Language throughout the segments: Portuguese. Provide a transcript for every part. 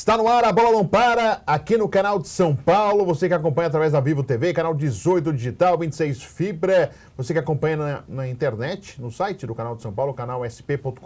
Está no ar, a bola não para, aqui no canal de São Paulo, você que acompanha através da Vivo TV, canal 18 digital, 26 fibra, você que acompanha na internet, no site do canal de São Paulo, canal sp.com.br,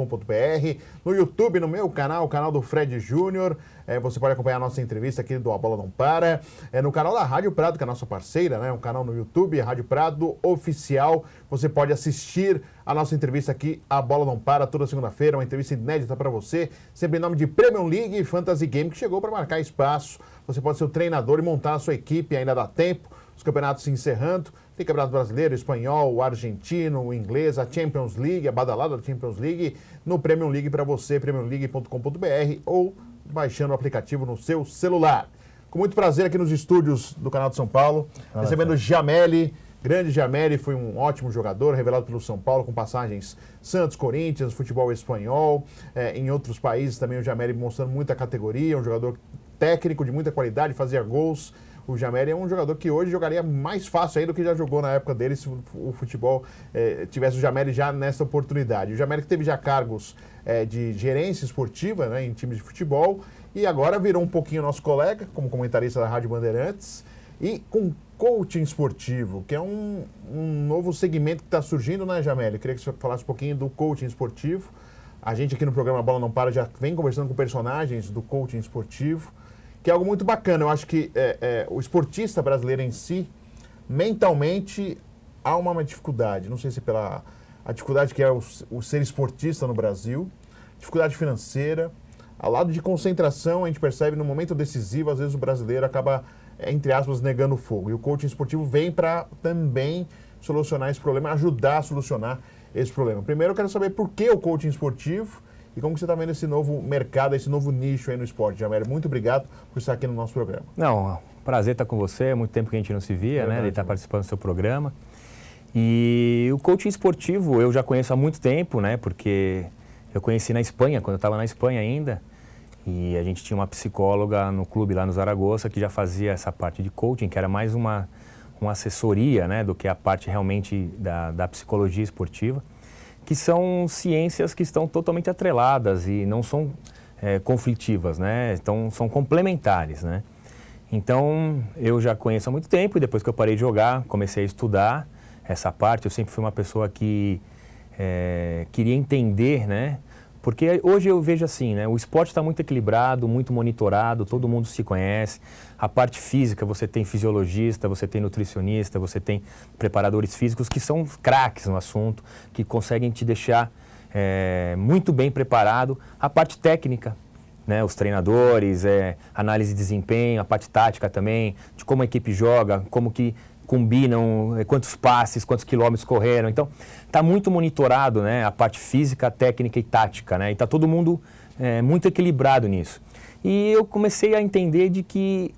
no YouTube, no meu canal, o canal do Fred Júnior, você pode acompanhar a nossa entrevista aqui do A Bola Não Para, no canal da Rádio Prado, que é a nossa parceira, né? Um canal no YouTube, Rádio Prado Oficial, você pode assistir a nossa entrevista aqui, A Bola Não Para, toda segunda-feira, uma entrevista inédita para você, sempre em nome de Premium League e Fantasy Game, que chegou para marcar espaço. Você pode ser o treinador e montar a sua equipe, ainda dá tempo. Os campeonatos se encerrando. Tem campeonato brasileiro, espanhol, o argentino, o inglês, a Champions League, a badalada da Champions League, no Premium League para você, premiumleague.com.br ou baixando o aplicativo no seu celular. Com muito prazer aqui nos estúdios do canal de São Paulo, recebendo o Giameli. Grande Giameli, foi um ótimo jogador, revelado pelo São Paulo, com passagens Santos, Corinthians, futebol espanhol. Em outros países também o Giameli mostrando muita categoria, um jogador técnico de muita qualidade, fazia gols. O Giameli é um jogador que hoje jogaria mais fácil aí do que já jogou na época dele, se o futebol tivesse o Giameli já nessa oportunidade. O Giameli que teve já cargos de gerência esportiva, né, em times de futebol, e agora virou um pouquinho nosso colega, como comentarista da Rádio Bandeirantes, e com coaching esportivo, que é um novo segmento que está surgindo, né, Giameli? Eu queria que você falasse um pouquinho do coaching esportivo. A gente aqui no programa Bola Não Para já vem conversando com personagens do coaching esportivo, que é algo muito bacana. Eu acho que o esportista brasileiro em si, mentalmente, há uma dificuldade. Não sei se pela a dificuldade que é o ser esportista no Brasil, dificuldade financeira, ao lado de concentração, a gente percebe no momento decisivo, às vezes o brasileiro acaba, entre aspas, negando o fogo. E o coaching esportivo vem para também solucionar esse problema, ajudar a solucionar esse problema. Primeiro eu quero saber por que o coaching esportivo e como que você está vendo esse novo mercado, esse novo nicho aí no esporte. Giameli, muito obrigado por estar aqui no nosso programa. Não, prazer estar com você, muito tempo que a gente não se via, né? Ele está participando do seu programa. E o coaching esportivo eu já conheço há muito tempo, né? Porque eu conheci na Espanha, quando eu estava na Espanha ainda, e a gente tinha uma psicóloga no clube lá no Zaragoza que já fazia essa parte de coaching, que era mais uma assessoria, né, do que a parte realmente da psicologia esportiva, que são ciências que estão totalmente atreladas e não são conflitivas, né? Então, são complementares, né? Então, eu já conheço há muito tempo e depois que eu parei de jogar, comecei a estudar essa parte. Eu sempre fui uma pessoa que queria entender, né? Porque hoje eu vejo assim, né? O esporte está muito equilibrado, muito monitorado, todo mundo se conhece. A parte física, você tem fisiologista, você tem nutricionista, você tem preparadores físicos que são craques no assunto, que conseguem te deixar muito bem preparado. A parte técnica, né? Os treinadores, análise de desempenho, a parte tática também, de como a equipe joga, como que combinam, quantos passes, quantos quilômetros correram. Então, está muito monitorado, né, a parte física, técnica e tática, né? E está todo mundo muito equilibrado nisso. E eu comecei a entender de que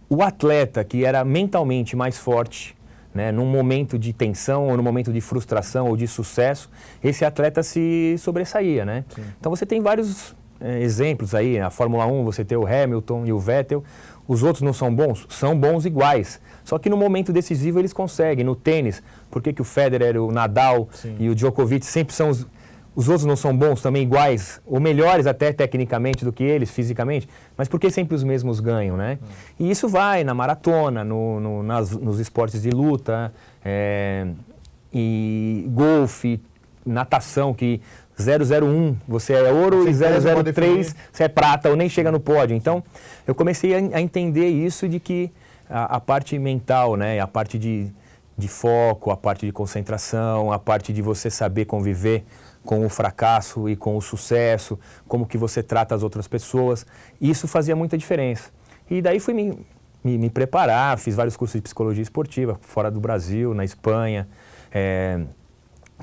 o atleta que era mentalmente mais forte, né, num momento de tensão ou num momento de frustração ou de sucesso, esse atleta se sobressaía, né? Sim. Então, você tem vários exemplos aí. Na Fórmula 1 você tem o Hamilton e o Vettel. Os outros não são bons? São bons iguais. Só que no momento decisivo eles conseguem. No tênis, por que o Federer, o Nadal Sim. e o Djokovic sempre são os outros não são bons também iguais? Ou melhores até tecnicamente do que eles, fisicamente? Mas por que sempre os mesmos ganham, né? E isso vai na maratona, nos esportes de luta, e golfe, natação, que 001 você é ouro e 003 você é prata ou nem chega no pódio. Então, eu comecei a entender isso de que a parte mental, né, a parte de foco, a parte de concentração, a parte de você saber conviver com o fracasso e com o sucesso, como que você trata as outras pessoas, isso fazia muita diferença. E daí fui me preparar, fiz vários cursos de psicologia esportiva fora do Brasil, na Espanha,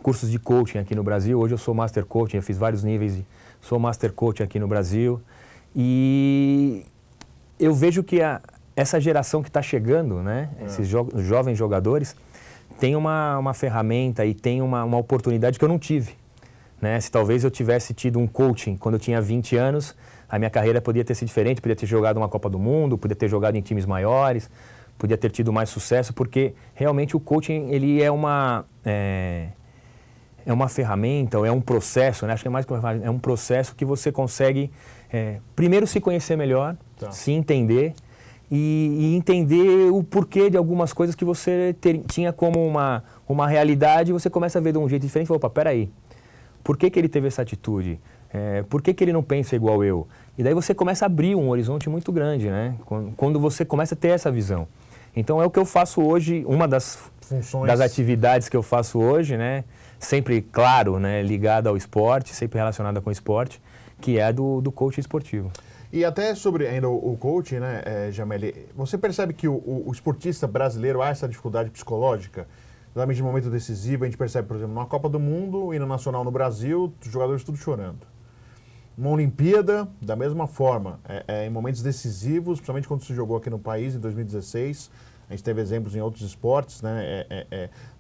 cursos de coaching aqui no Brasil. Hoje eu sou Master Coaching, eu fiz vários níveis, sou Master Coaching aqui no Brasil. E eu vejo que essa geração que está chegando, né, esses jovens jogadores, tem uma ferramenta e tem uma oportunidade que eu não tive. Né? Se talvez eu tivesse tido um coaching quando eu tinha 20 anos, a minha carreira poderia ter sido diferente, poderia ter jogado uma Copa do Mundo, poderia ter jogado em times maiores, podia ter tido mais sucesso, porque realmente o coaching ele é é uma ferramenta, ou é um processo, né? Acho que é mais que uma ferramenta, é um processo que você consegue, primeiro, se conhecer melhor, se entender e entender o porquê de algumas coisas que você tinha como uma realidade e você começa a ver de um jeito diferente e fala, opa, peraí, por que ele teve essa atitude? Por que ele não pensa igual eu? E daí você começa a abrir um horizonte muito grande, né? Quando você começa a ter essa visão. Então é o que eu faço hoje, uma das atividades que eu faço hoje, né? Sempre, claro, né? Ligada ao esporte, sempre relacionada com o esporte, que é a do coaching esportivo. E até sobre ainda o coaching, né, Jameli, você percebe que o esportista brasileiro há essa dificuldade psicológica? Exatamente no momento decisivo, a gente percebe, por exemplo, numa Copa do Mundo e no Nacional no Brasil, os jogadores tudo chorando. Uma Olimpíada, da mesma forma, em momentos decisivos, principalmente quando se jogou aqui no país, em 2016, a gente teve exemplos em outros esportes, né?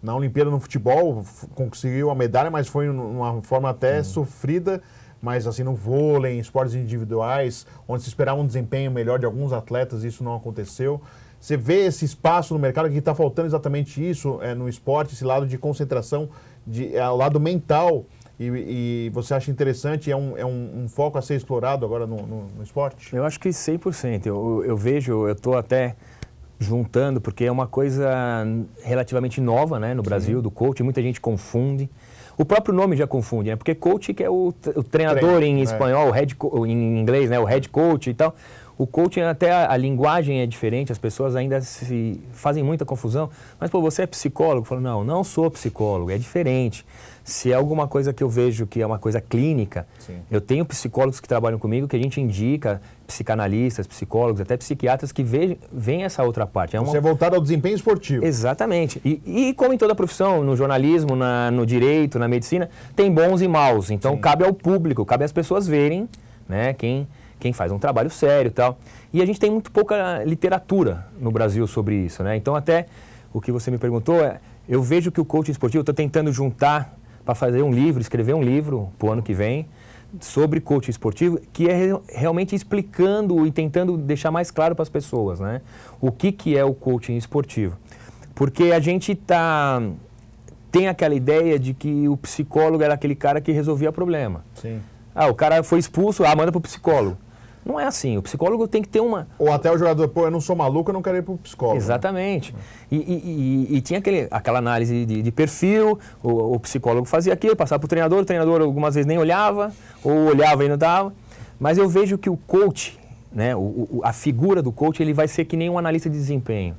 Na Olimpíada, no futebol, conseguiu a medalha, mas foi numa forma até sofrida, mas assim, no vôlei, em esportes individuais, onde se esperava um desempenho melhor de alguns atletas, isso não aconteceu. Você vê esse espaço no mercado que está faltando exatamente isso no esporte, esse lado de concentração, o lado mental. E você acha interessante, é um foco a ser explorado agora no esporte? Eu acho que 100%. Eu vejo, eu estou até juntando, porque é uma coisa relativamente nova, né, no Brasil, do coaching, muita gente confunde. O próprio nome já confunde, né? Porque coach que é o treinador em espanhol, em inglês, né? O head coach e tal. O coaching, até a linguagem é diferente, as pessoas ainda se fazem muita confusão. Mas, pô, você é psicólogo? Eu falo, não sou psicólogo, é diferente. Se é alguma coisa que eu vejo que é uma coisa clínica, eu tenho psicólogos que trabalham comigo que a gente indica, psicanalistas, psicólogos, até psiquiatras que veem essa outra parte. Você é voltado ao desempenho esportivo. Exatamente. E como em toda profissão, no jornalismo, no direito, na medicina, tem bons e maus. Então, cabe ao público, cabe às pessoas verem, né, quem faz um trabalho sério e tal. E a gente tem muito pouca literatura no Brasil sobre isso, né? Então, até o que você me perguntou, eu vejo que o coaching esportivo, eu estou tentando juntar para fazer um livro, escrever um livro para o ano que vem, sobre coaching esportivo, que é realmente explicando e tentando deixar mais claro para as pessoas, né? O que é o coaching esportivo. Porque a gente tem aquela ideia de que o psicólogo era aquele cara que resolvia problema. Sim. O cara foi expulso, manda para o psicólogo. Não é assim, o psicólogo tem que ter uma... Ou até o jogador, eu não sou maluco, eu não quero ir para o psicólogo. Exatamente. Né? E tinha aquela análise de perfil, o psicólogo fazia aquilo, passava para o treinador algumas vezes nem olhava, ou olhava e não dava. Mas eu vejo que o coach, né, a figura do coach, ele vai ser que nem um analista de desempenho.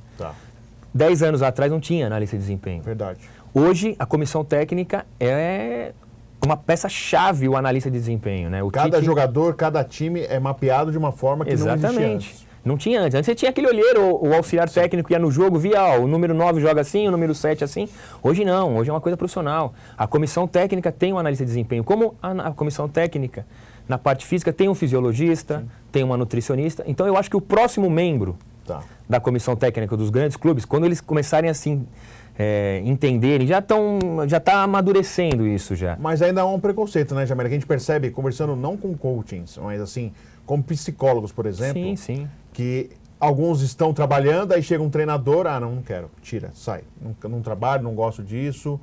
10 anos atrás não tinha analista de desempenho. Verdade. Hoje, a comissão técnica é uma peça-chave, o analista de desempenho, né? Cada jogador, cada time é mapeado de uma forma que não existia antes. Não tinha antes. Antes você tinha aquele olheiro, o auxiliar técnico ia no jogo, via o número 9 joga assim, o número 7 assim. Hoje não, hoje é uma coisa profissional. A comissão técnica tem um analista de desempenho. Como a comissão técnica, na parte física, tem um fisiologista, tem uma nutricionista. Então eu acho que o próximo membro da comissão técnica dos grandes clubes, quando eles começarem assim... entenderem, já está amadurecendo isso já. Mas ainda há um preconceito, né, Jameli? Que a gente percebe, conversando não com coachings, mas assim, como psicólogos, por exemplo, que alguns estão trabalhando, aí chega um treinador, não quero, tira, sai, não trabalho, não gosto disso.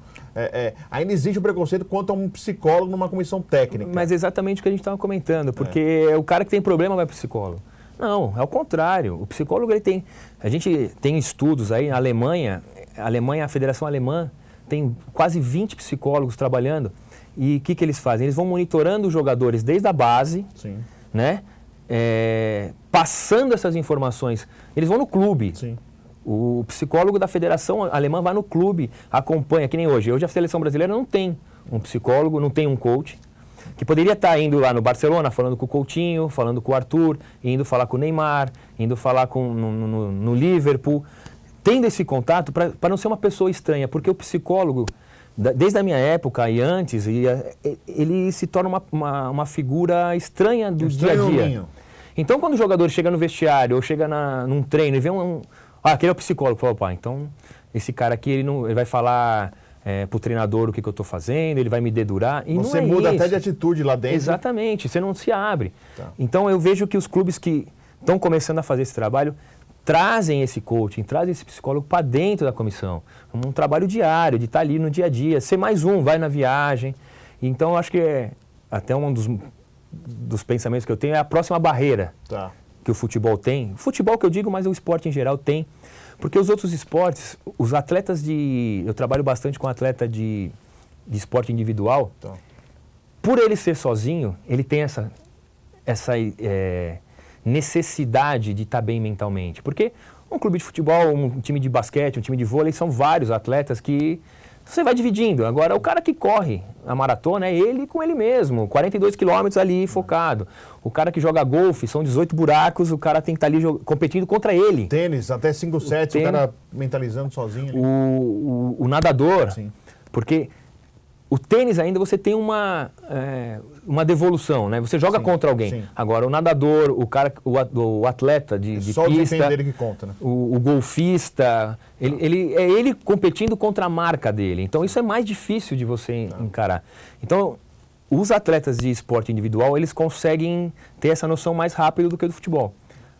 Ainda existe o preconceito quanto a um psicólogo numa comissão técnica. Mas é exatamente o que a gente estava comentando, porque o cara que tem problema vai para o psicólogo. Não, é o contrário. O psicólogo, a gente tem estudos aí, na Alemanha, a Federação Alemã tem quase 20 psicólogos trabalhando. E o que eles fazem? Eles vão monitorando os jogadores desde a base, né? Passando essas informações. Eles vão no clube. O psicólogo da Federação Alemã vai no clube, acompanha, que nem hoje. Hoje a seleção brasileira não tem um psicólogo, não tem um coach, que poderia estar indo lá no Barcelona, falando com o Coutinho, falando com o Arthur, indo falar com o Neymar, indo falar no Liverpool, tendo esse contato para não ser uma pessoa estranha, porque o psicólogo, desde a minha época e antes, ele se torna uma figura estranha do dia a dia. Então, quando o jogador chega no vestiário ou chega num treino e vê aquele é o psicólogo, fala, então, esse cara aqui ele vai falar... para o treinador o que eu estou fazendo, ele vai me dedurar. E você não é muda isso. até de atitude lá dentro. Exatamente, você não se abre. Então eu vejo que os clubes que estão começando a fazer esse trabalho trazem esse coaching, trazem esse psicólogo para dentro da comissão. Um trabalho diário, de estar ali no dia a dia, ser mais um, vai na viagem. Então, eu acho que até um dos pensamentos que eu tenho é a próxima barreira que o futebol tem. Futebol que eu digo, mas o esporte em geral tem. Porque os outros esportes, os atletas eu trabalho bastante com atleta de esporte individual. Por ele ser sozinho, ele tem essa necessidade de estar bem mentalmente. Porque um clube de futebol, um time de basquete, um time de vôlei, são vários atletas que você vai dividindo. Agora, o cara que corre a maratona é ele com ele mesmo, 42 quilômetros ali focado. O cara que joga golfe, são 18 buracos, o cara tem que estar ali competindo contra ele. Tênis, até 5 sets, o cara mentalizando sozinho. Ali. O nadador, porque o tênis ainda você tem uma devolução, né? Você joga contra alguém. Sim. Agora, o nadador, o atleta de só pista... Só o desempenho dele que conta, né? O golfista, ele competindo contra a marca dele. Então, isso é mais difícil de você encarar. Então, os atletas de esporte individual, eles conseguem ter essa noção mais rápido do que do futebol.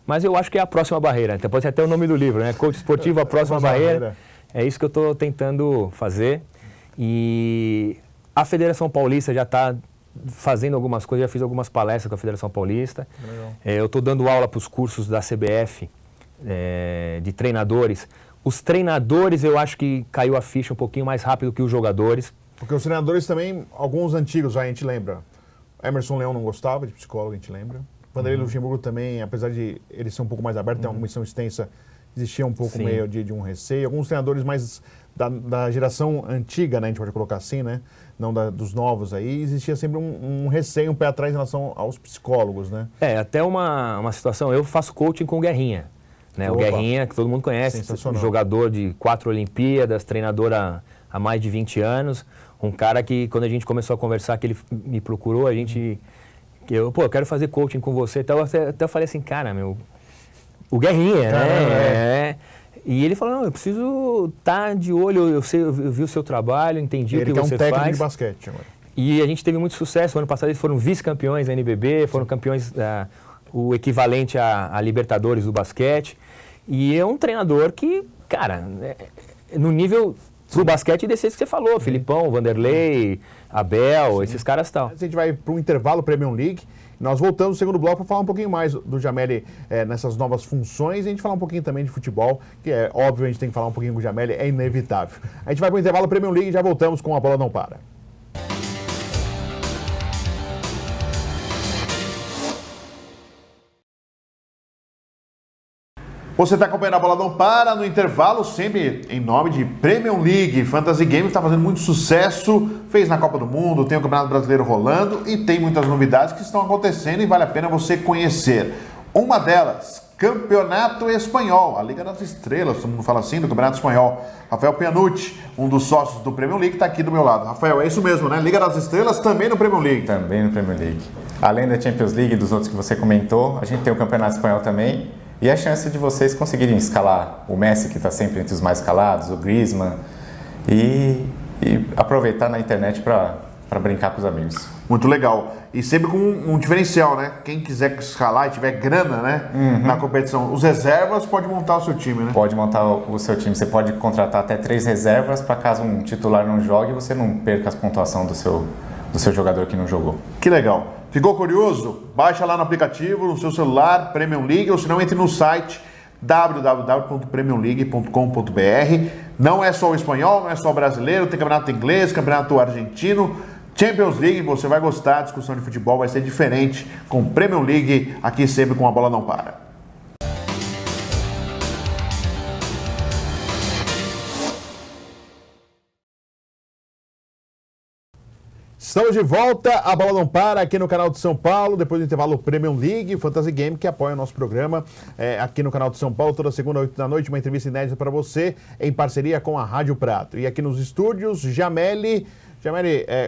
Mas eu acho que é a próxima barreira. Então, pode ser até o nome do livro, né? Coach esportivo, a próxima barreira. É isso que eu estou tentando fazer. E a Federação Paulista já está fazendo algumas coisas, já fiz algumas palestras com a Federação Paulista. Eu estou dando aula para os cursos da CBF, de treinadores. Os treinadores, eu acho que caiu a ficha um pouquinho mais rápido que os jogadores. Porque os treinadores também, alguns antigos, a gente lembra. Emerson Leão não gostava de psicólogo, a gente lembra. Vanderlei Luxemburgo também, apesar de ele ser um pouco mais aberto, ter uma comissão extensa, existia um pouco meio de um receio. Alguns treinadores mais da geração antiga, né, a gente pode colocar assim, né? Não dos novos aí, existia sempre um receio, um pé atrás em relação aos psicólogos, né? Até uma situação, eu faço coaching com o Guerrinha, né? O Guerrinha, que todo mundo conhece, jogador de 4 Olimpíadas, treinador há mais de 20 anos, um cara que, quando a gente começou a conversar, que ele me procurou, eu quero fazer coaching com você, então até eu falei assim, cara, o Guerrinha, né? E ele falou, não, eu preciso estar de olho, eu vi o seu trabalho, entendi o que você faz. Ele é um técnico de basquete agora. E a gente teve muito sucesso. O ano passado eles foram vice-campeões da NBB, foram campeões, o equivalente a Libertadores do basquete. E é um treinador que, cara, no nível pro basquete desses que você falou, Filipão, Vanderlei, Abel, esses caras tal. A gente vai para um intervalo Premier League. Nós voltamos no segundo bloco para falar um pouquinho mais do Giamelli nessas novas funções e a gente falar um pouquinho também de futebol, que é óbvio, a gente tem que falar um pouquinho com o Giamelli, é inevitável. A gente vai para o intervalo Premier League e já voltamos com A Bola Não Para. Você está acompanhando A Bola Não Para no intervalo, sempre em nome de Premier League. Fantasy Games está fazendo muito sucesso, fez na Copa do Mundo, tem o Campeonato Brasileiro rolando e tem muitas novidades que estão acontecendo e vale a pena você conhecer. Uma delas, Campeonato Espanhol, a Liga das Estrelas, todo mundo fala assim, do Campeonato Espanhol. Rafael Pianucci, um dos sócios do Premier League, está aqui do meu lado. Rafael, é isso mesmo, né? Liga das Estrelas também no Premier League. Também no Premier League. Além da Champions League e dos outros que você comentou, a gente tem o Campeonato Espanhol também. E a chance de vocês conseguirem escalar o Messi, que está sempre entre os mais escalados, o Griezmann, e aproveitar na internet para brincar com os amigos. Muito legal. E sempre com um diferencial, né? Quem quiser escalar e tiver grana, né, na competição, os reservas pode montar o seu time, né? Pode montar o seu time. Você pode contratar até 3 reservas para caso um titular não jogue, você não perca a pontuação do seu jogador que não jogou. Que legal. Ficou curioso? Baixa lá no aplicativo, no seu celular, Premier League, ou se não, entre no site www.premiumleague.com.br. Não é só o espanhol, não é só o brasileiro, tem campeonato inglês, campeonato argentino, Champions League, você vai gostar, a discussão de futebol vai ser diferente com Premier League, aqui sempre com A Bola Não Para. Estamos de volta, A Bola Não Para, aqui no canal de São Paulo, depois do intervalo Premium League, Fantasy Game, que apoia o nosso programa aqui no canal de São Paulo, toda segunda, 8 da noite, uma entrevista inédita para você, em parceria com a Rádio Prato. E aqui nos estúdios, Giamelli,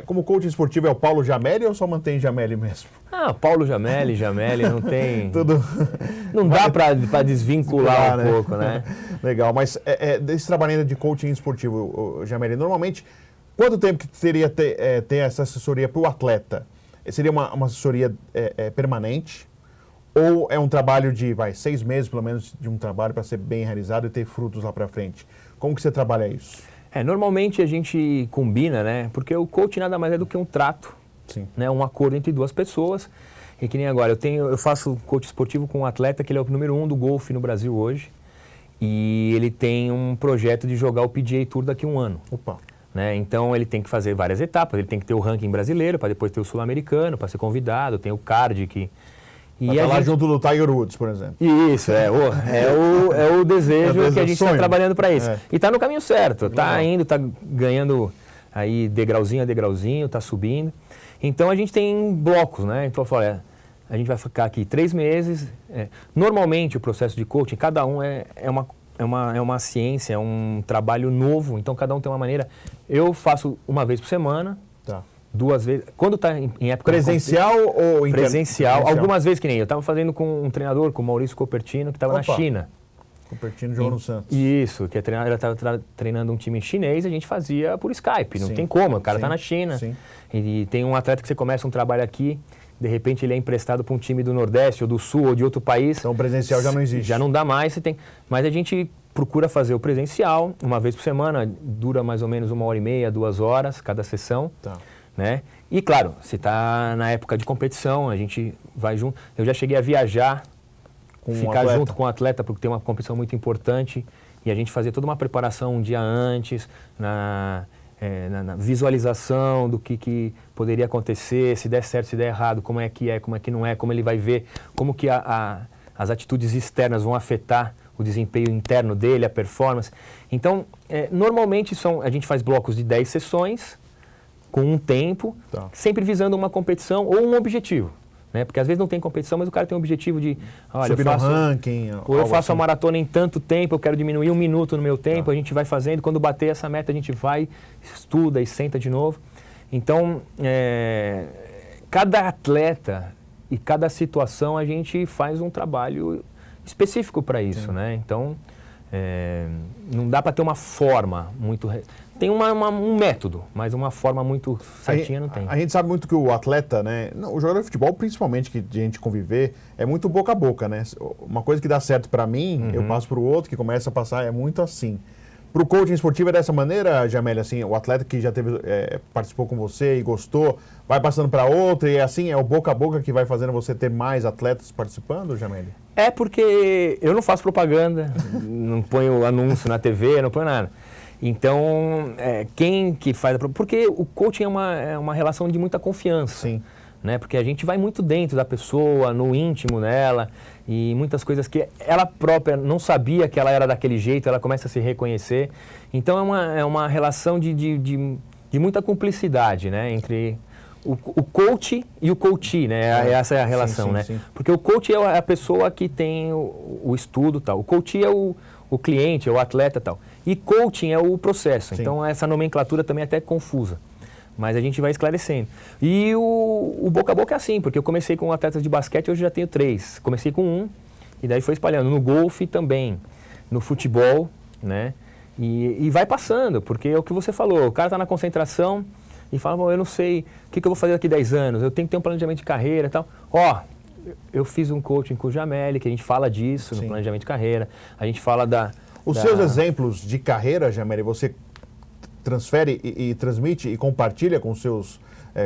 como coach esportivo é o Paulo Giamelli ou só mantém Giamelli mesmo? Paulo Giamelli, não tem... Tudo... Não dá para desvincular um pouco, né? Legal, mas desse trabalho de coaching esportivo, Giamelli, normalmente... Quanto tempo que teria ter essa assessoria para o atleta? Seria uma assessoria permanente? Ou é um trabalho de, 6 meses pelo menos de um trabalho para ser bem realizado e ter frutos lá para frente? Como que você trabalha isso? Normalmente a gente combina, né? Porque o coach nada mais é do que um trato, né? Um acordo entre duas pessoas. E que nem agora, eu faço coach esportivo com um atleta que ele é o número 1 do golfe no Brasil hoje. E ele tem um projeto de jogar o PGA Tour daqui a um ano. Opa! Né? Então ele tem que fazer várias etapas, ele tem que ter o ranking brasileiro, para depois ter o sul-americano, para ser convidado, tem o card que... E tá lá junto do Tiger Woods, por exemplo. Isso, é o desejo que a gente está trabalhando para isso. E está no caminho certo, está indo, está ganhando aí degrauzinho a degrauzinho, está subindo. Então a gente tem blocos, né? Então eu falo, a gente vai ficar aqui 3 meses. Normalmente o processo de coaching, cada um é uma ciência, é um trabalho novo, então cada um tem uma maneira. Eu faço uma vez por semana. Tá. 2 vezes. Quando está em época... Presencial ou presencial. Algumas vezes que nem eu. estava fazendo com um treinador, com o Maurício Copertino, que estava na China. Copertino jogou no Santos. Isso, que ele estava treinando um time chinês e a gente fazia por Skype. Não tem como, o cara está na China. Sim. E tem um atleta que você começa um trabalho aqui, de repente ele é emprestado para um time do Nordeste ou do Sul ou de outro país. Então o presencial já não existe. Já não dá mais. Mas a gente procura fazer o presencial uma vez por semana, dura mais ou menos 1h30, 2 horas cada sessão. Tá. Né? E claro, se está na época de competição, a gente vai junto. Eu já cheguei a viajar, ficar junto com o atleta, porque tem uma competição muito importante, e a gente fazia toda uma preparação um dia antes, na visualização do que poderia acontecer, se der certo, se der errado, como é que não é, como ele vai ver, como que as atitudes externas vão afetar o desempenho interno dele, a performance. Então, normalmente a gente faz blocos de 10 sessões, com um tempo, sempre visando uma competição ou um objetivo. Né? Porque às vezes não tem competição, mas o cara tem um objetivo de... Olha, subir no ranking. Ou eu faço a maratona em tanto tempo, eu quero diminuir 1 minuto no meu tempo, a gente vai fazendo, quando bater essa meta a gente vai, estuda e senta de novo. Então, cada atleta e cada situação a gente faz um trabalho específico para isso. Né? Então, não dá para ter uma forma muito... Tem um método, mas uma forma muito certinha não tem. A gente sabe muito que o atleta, né, o jogador de futebol, principalmente, que a gente conviver, é muito boca a boca, né? Uma coisa que dá certo para mim, eu passo para o outro, que começa a passar, é muito assim. Para o coaching esportivo é dessa maneira, Jameli, assim, o atleta que já participou com você e gostou, vai passando para outro e assim, é o boca a boca que vai fazendo você ter mais atletas participando, Jameli? É porque eu não faço propaganda, não ponho anúncio na TV, não ponho nada. Então, quem que faz... Porque o coaching é uma relação de muita confiança. Sim. Né? Porque a gente vai muito dentro da pessoa, no íntimo dela, e muitas coisas que ela própria não sabia que ela era daquele jeito, ela começa a se reconhecer. Então, é uma relação de muita cumplicidade, né? Entre o coach e o coachee, né? Essa é a relação, né? Sim. Porque o coach é a pessoa que tem o estudo, tal. O coachee é o cliente, é o atleta, tal. E coaching é o processo. Sim. Então, essa nomenclatura também é até confusa. Mas a gente vai esclarecendo. E o boca a boca é assim, porque eu comecei com atletas de basquete, hoje já tenho 3. Comecei com 1, e daí foi espalhando. No golfe também, no futebol, né? E vai passando, porque é o que você falou. O cara está na concentração e fala, bom, eu não sei o que eu vou fazer daqui a 10 anos, eu tenho que ter um planejamento de carreira e tal. Eu fiz um coaching com o Jameli, que a gente fala disso, no planejamento de carreira. A gente fala Os seus exemplos de carreira, Jameli, você transfere e transmite e compartilha com os seus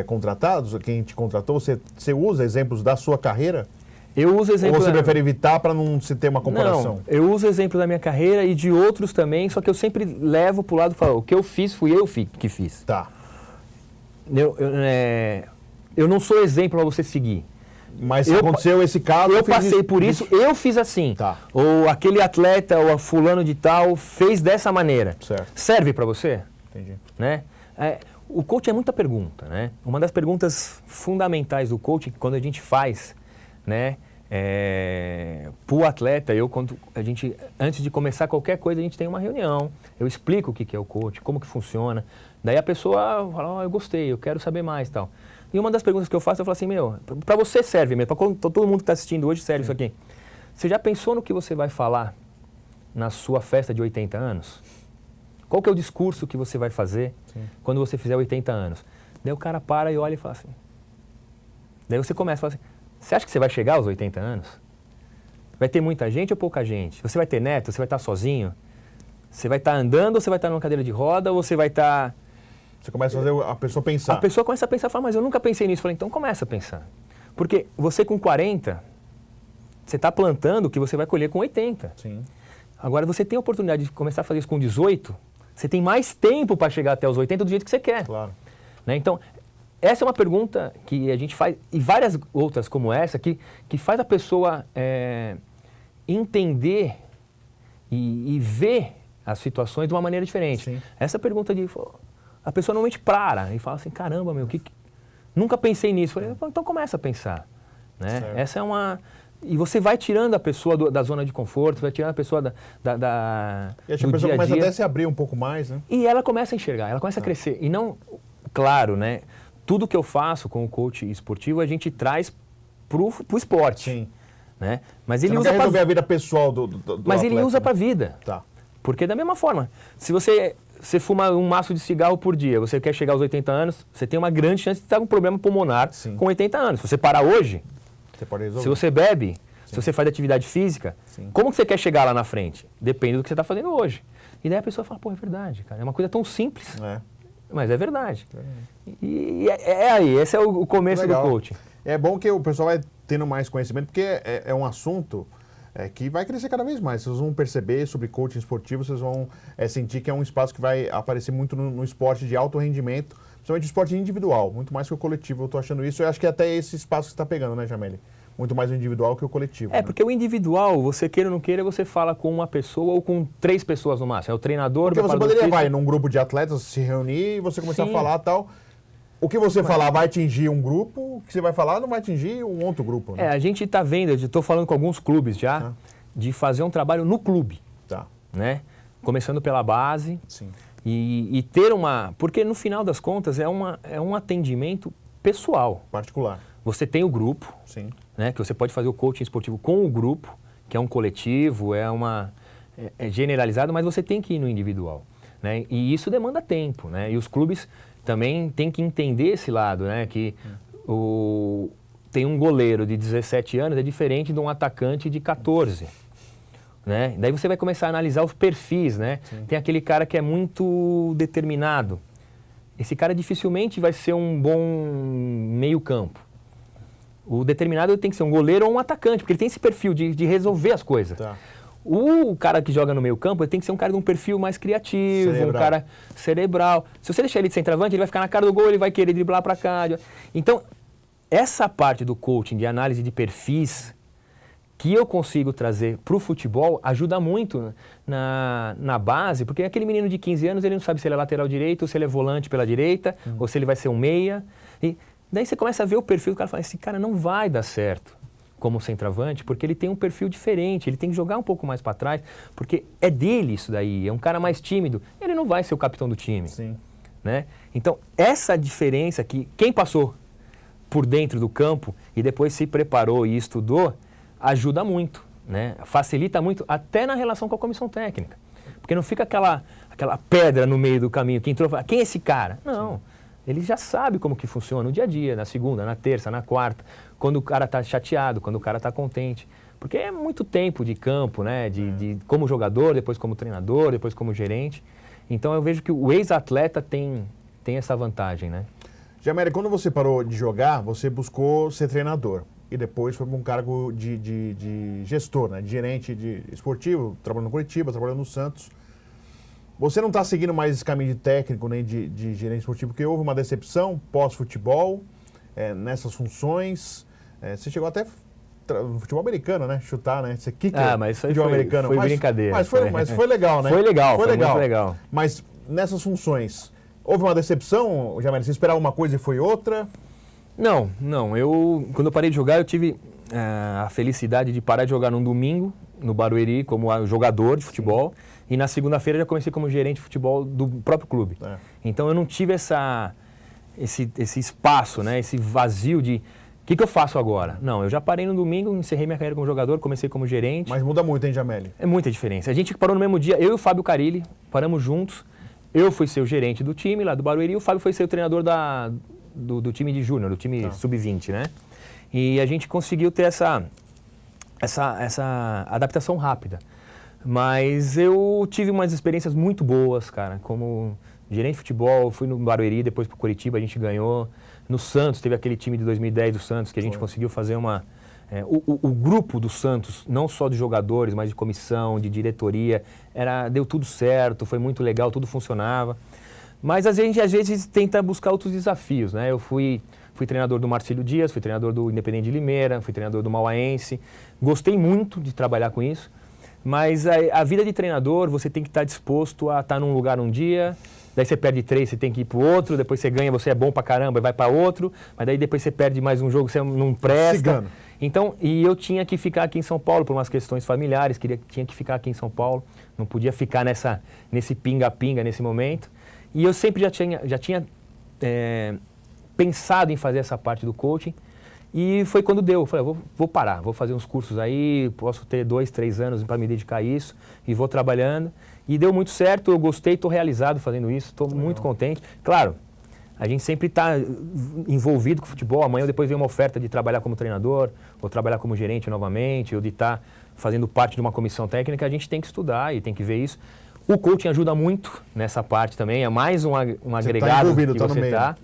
contratados, quem te contratou? Você usa exemplos da sua carreira? Eu uso exemplos... Ou você prefere evitar para não se ter uma comparação? Não, eu uso exemplos da minha carreira e de outros também, só que eu sempre levo para o lado e falo, o que eu fiz, fui eu que fiz. Tá. Eu não sou exemplo para você seguir. Mas aconteceu esse caso... Eu passei por isso, eu fiz assim. Tá. Ou aquele atleta, ou fulano de tal, fez dessa maneira. Certo. Serve para você? Entendi. Né? O coaching é muita pergunta, né? Uma das perguntas fundamentais do coaching, quando a gente faz, né? Para o atleta, antes de começar qualquer coisa, a gente tem uma reunião. Eu explico o que é o coaching, como que funciona. Daí a pessoa fala, eu gostei, eu quero saber mais e tal. E uma das perguntas que eu faço, eu falo assim, para você serve mesmo, para todo mundo que está assistindo hoje serve isso aqui. Você já pensou no que você vai falar na sua festa de 80 anos? Qual que é o discurso que você vai fazer quando você fizer 80 anos? Daí o cara para e olha e fala assim. Daí você começa a falar assim, você acha que você vai chegar aos 80 anos? Vai ter muita gente ou pouca gente? Você vai ter neto? Você vai estar sozinho? Você vai estar andando ou você vai estar numa cadeira de roda ou você vai estar... Você começa a fazer a pessoa pensar. A pessoa começa a pensar, fala, mas eu nunca pensei nisso. Eu falei, então começa a pensar. Porque você com 40, você está plantando o que você vai colher com 80. Sim. Agora, você tem a oportunidade de começar a fazer isso com 18, você tem mais tempo para chegar até os 80 do jeito que você quer. Claro. Né? Então, essa é uma pergunta que a gente faz, e várias outras como essa, que faz a pessoa entender e ver as situações de uma maneira diferente. Sim. Essa pergunta a pessoa normalmente para e fala assim, caramba, meu, nunca pensei nisso. Eu falei, então começa a pensar. Né? Essa é uma... E você vai tirando a pessoa da zona de conforto, vai tirando a pessoa E acho que a pessoa começa até a se abrir um pouco mais, né? E ela começa a enxergar, ela começa a crescer. E não, claro, né? Tudo que eu faço com o coach esportivo, a gente traz pro esporte. Sim. Né? Mas ele você não usa quer resolver a vida pessoal do Mas atleta, ele usa né? para a vida. Tá. Porque da mesma forma, se você fuma um maço de cigarro por dia, você quer chegar aos 80 anos, você tem uma grande chance de estar com um problema pulmonar com 80 anos. Se você parar hoje, você pode resolver. se você bebe, se você faz atividade física, como que você quer chegar lá na frente? Depende do que você está fazendo hoje. E daí a pessoa fala, pô, é verdade, cara. É uma coisa tão simples, mas é verdade. E aí, esse é o começo do coaching. É bom que o pessoal vai tendo mais conhecimento, porque é um assunto que vai crescer cada vez mais. Vocês vão perceber sobre coaching esportivo, vocês vão sentir que é um espaço que vai aparecer muito no esporte de alto rendimento, principalmente o esporte individual, muito mais que o coletivo. Eu estou achando isso, eu acho que é até esse espaço que você está pegando, né, Jameli? Muito mais o individual que o coletivo. Né? Porque o individual, você queira ou não queira, você fala com uma pessoa ou com 3 pessoas no máximo. É o treinador, porque você poderia, num grupo de atletas, se reunir e você começar a falar e tal. O que você falar vai atingir um grupo, o que você vai falar não vai atingir um outro grupo. Né? A gente está vendo, eu estou falando com alguns clubes já, de fazer um trabalho no clube. Tá. Né? Começando pela base. Sim. E ter uma... Porque no final das contas é um atendimento pessoal. Particular. Você tem o grupo, sim. Né, que você pode fazer o coaching esportivo com o grupo, que é um coletivo, é generalizado, mas você tem que ir no individual. Né? E isso demanda tempo. Né? E os clubes também têm que entender esse lado, né? Que tem um goleiro de 17 anos, é diferente de um atacante de 14. Né? Daí você vai começar a analisar os perfis. Né? Tem aquele cara que é muito determinado. Esse cara dificilmente vai ser um bom meio-campo. O determinado tem que ser um goleiro ou um atacante, porque ele tem esse perfil de resolver as coisas. Tá. O cara que joga no meio campo, ele tem que ser um cara de um perfil mais criativo, um cara cerebral. Se você deixar ele de centroavante, ele vai ficar na cara do gol, ele vai querer driblar para cá. Então, essa parte do coaching, de análise de perfis, que eu consigo trazer para o futebol, ajuda muito na base, porque aquele menino de 15 anos, ele não sabe se ele é lateral direito, ou se ele é volante pela direita, ou se ele vai ser um meia. E daí você começa a ver o perfil do cara e fala, esse cara não vai dar certo como centroavante, porque ele tem um perfil diferente, ele tem que jogar um pouco mais para trás, porque é dele isso daí, é um cara mais tímido, ele não vai ser o capitão do time. Sim. Né? Então, essa diferença que quem passou por dentro do campo e depois se preparou e estudou, ajuda muito, né? Facilita muito, até na relação com a comissão técnica. Porque não fica aquela pedra no meio do caminho que entrou e fala, quem é esse cara? Não. Sim. Ele já sabe como que funciona no dia a dia, na segunda, na terça, na quarta, quando o cara está chateado, quando o cara está contente. Porque é muito tempo de campo, né? De como jogador, depois como treinador, depois como gerente. Então eu vejo que o ex-atleta tem essa vantagem, né? Jameli, quando você parou de jogar, você buscou ser treinador. E depois foi para um cargo de gestor, né? De gerente esportivo, trabalhando no Curitiba, trabalhando no Santos. Você não está seguindo mais esse caminho de técnico nem de gerente esportivo, porque houve uma decepção pós-futebol, nessas funções. Você chegou até no futebol americano, né? Chutar, né? Você kicker mas isso aí futebol americano. Foi brincadeira. Mas foi legal, né? Foi muito legal. Mas nessas funções, houve uma decepção, Jameli? Você esperava uma coisa e foi outra? Não. Quando eu parei de jogar, eu tive a felicidade de parar de jogar num domingo, no Barueri, como jogador de futebol. Sim. E na segunda-feira já comecei como gerente de futebol do próprio clube. Então eu não tive esse espaço, né? Esse vazio de o que eu faço agora? Não, eu já parei no domingo, encerrei minha carreira como jogador, comecei como gerente. Mas muda muito, hein, Jameli? É muita diferença. A gente parou no mesmo dia, eu e o Fábio Carilli, paramos juntos. Eu fui ser o gerente do time lá do Barueri e o Fábio foi ser o treinador do time de júnior, do time sub-20, né? E a gente conseguiu ter essa adaptação rápida. Mas eu tive umas experiências muito boas, cara, como gerente de futebol, fui no Barueri, depois pro Curitiba, a gente ganhou. No Santos, teve aquele time de 2010 do Santos, que a gente conseguiu fazer uma... O grupo do Santos, não só de jogadores, mas de comissão, de diretoria, deu tudo certo, foi muito legal, tudo funcionava. Mas a gente, às vezes, tenta buscar outros desafios, né? Eu fui treinador do Marcílio Dias, fui treinador do Independente de Limeira, fui treinador do Mauaense. Gostei muito de trabalhar com isso. Mas a vida de treinador, você tem que estar disposto a estar num lugar um dia, daí você perde 3, você tem que ir para o outro, depois você ganha, você é bom pra caramba e vai para outro, mas daí depois você perde mais um jogo, você não presta. Cigano. Então, e eu tinha que ficar aqui em São Paulo por umas questões familiares, tinha que ficar aqui em São Paulo, não podia ficar nesse pinga-pinga nesse momento. E eu sempre já tinha pensado em fazer essa parte do coaching. E foi quando deu, eu falei, vou parar, vou fazer uns cursos aí, posso ter 2, 3 anos para me dedicar a isso e vou trabalhando. E deu muito certo, eu gostei, estou realizado fazendo isso, estou muito contente. Claro, a gente sempre está envolvido com o futebol, amanhã ou depois vem uma oferta de trabalhar como treinador, ou trabalhar como gerente novamente, ou de estar fazendo parte de uma comissão técnica, a gente tem que estudar e tem que ver isso. O coaching ajuda muito nessa parte também, é mais um agregado que você está.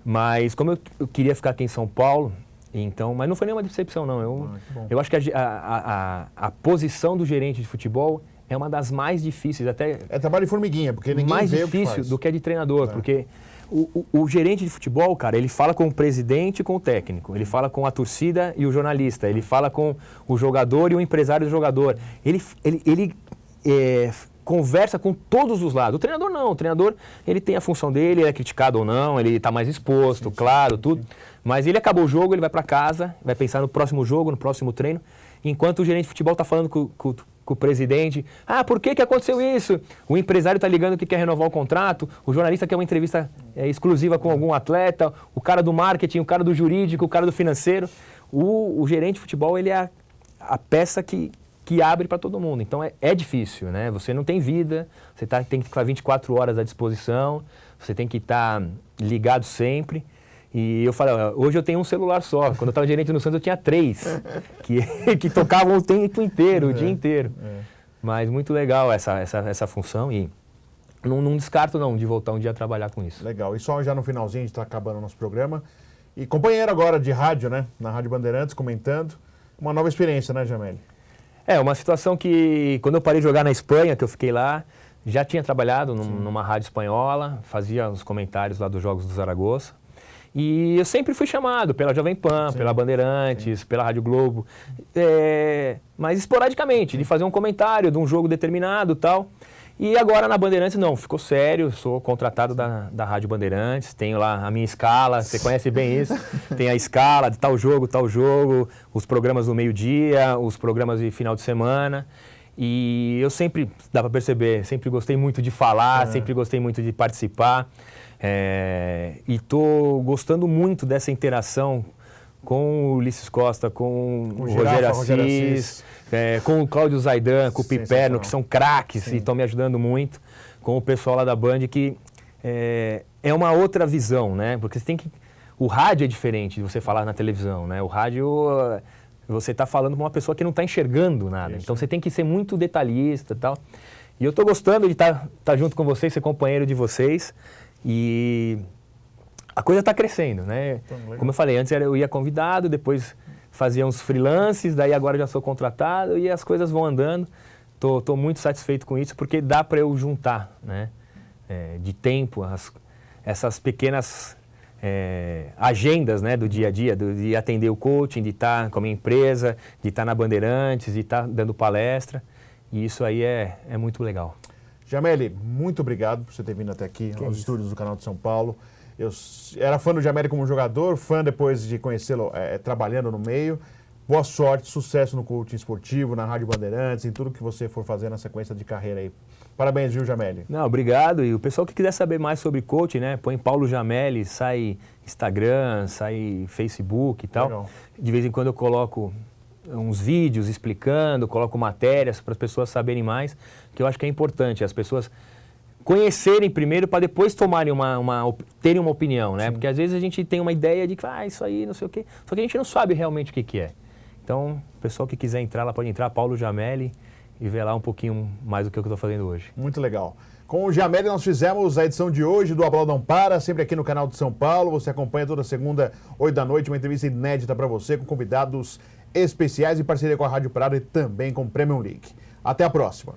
Mas como eu queria ficar aqui em São Paulo, então, mas não foi nenhuma decepção, não. Eu acho que a posição do gerente de futebol é uma das mais difíceis, até... É trabalho de formiguinha, porque ninguém mais vê o que difícil faz. do que a de treinador, porque o gerente de futebol, cara, ele fala com o presidente e com o técnico, ele fala com a torcida e o jornalista, ele fala com o jogador e o empresário do jogador. Ele conversa com todos os lados. O treinador não, o treinador ele tem a função dele, ele é criticado ou não, ele está mais exposto, claro, tudo. Mas ele acabou o jogo, ele vai para casa, vai pensar no próximo jogo, no próximo treino, enquanto o gerente de futebol está falando com o presidente, por que aconteceu isso? O empresário está ligando que quer renovar o contrato, o jornalista quer uma entrevista exclusiva com algum atleta, o cara do marketing, o cara do jurídico, o cara do financeiro. O gerente de futebol ele é a peça que abre para todo mundo. Então é difícil, né? Você não tem vida, você tem que ficar 24 horas à disposição, você tem que estar ligado sempre. E eu falei, hoje eu tenho um celular só. Quando eu estava gerente no Santos eu tinha 3, que tocavam o tempo inteiro, o dia inteiro. Mas muito legal essa função e não descarto não de voltar um dia a trabalhar com isso. Legal. E só já no finalzinho, a gente está acabando o nosso programa. E companheiro agora de rádio, né? Na Rádio Bandeirantes, comentando. Uma nova experiência, né, Jameli? Uma situação que, quando eu parei de jogar na Espanha, que eu fiquei lá, já tinha trabalhado numa rádio espanhola, fazia os comentários lá dos Jogos do Zaragoza. E eu sempre fui chamado pela Jovem Pan, pela Bandeirantes, pela Rádio Globo, mas esporadicamente, de fazer um comentário de um jogo determinado e tal. E agora na Bandeirantes não, ficou sério, sou contratado da Rádio Bandeirantes, tenho lá a minha escala, você conhece bem isso, tem a escala de tal jogo, os programas do meio-dia, os programas de final de semana. E eu sempre, dá para perceber, sempre gostei muito de falar, sempre gostei muito de participar. E estou gostando muito dessa interação com o Ulisses Costa, com o Rogério Assis, com o Cláudio Zaidan, com o Piperno, que são craques e estão me ajudando muito, com o pessoal lá da Band, que é uma outra visão, né? Porque você tem que... O rádio é diferente de você falar na televisão, né? O rádio, você está falando com uma pessoa que não está enxergando nada. Então você tem que ser muito detalhista e tal. E eu estou gostando de estar junto com vocês, ser companheiro de vocês. E a coisa está crescendo, né? Como eu falei, antes eu ia convidado, depois fazia uns freelances, daí agora já sou contratado e as coisas vão andando. Tô muito satisfeito com isso, porque dá para eu juntar, né? De tempo, essas pequenas agendas, né, do dia a dia, de atender o coaching, de estar com a minha empresa, de estar na Bandeirantes, de estar dando palestra. E isso aí é muito legal. Jameli, muito obrigado por você ter vindo até aqui, aos estúdios do Canal de São Paulo. Eu era fã do Jameli como jogador, fã depois de conhecê-lo trabalhando no meio. Boa sorte, sucesso no coaching esportivo, na Rádio Bandeirantes, em tudo que você for fazer na sequência de carreira aí. Parabéns, viu, Jameli? Não, obrigado. E o pessoal que quiser saber mais sobre coaching, né, põe Paulo Jameli, sai Instagram, sai Facebook e tal. Legal. De vez em quando eu coloco uns vídeos explicando, coloco matérias para as pessoas saberem mais, que eu acho que é importante, as pessoas conhecerem primeiro para depois tomarem terem uma opinião, né? Sim. Porque às vezes a gente tem uma ideia de que isso aí, não sei o quê, só que a gente não sabe realmente o que é. Então, o pessoal que quiser entrar, lá pode entrar, Paulo Giamelli, e ver lá um pouquinho mais do que eu estou fazendo hoje. Muito legal. Com o Giamelli nós fizemos a edição de hoje do A Bola Não Para, sempre aqui no canal de São Paulo. Você acompanha toda segunda, 8 da noite, uma entrevista inédita para você, com convidados especiais em parceria com a Rádio Prado e também com o Premium League. Até a próxima.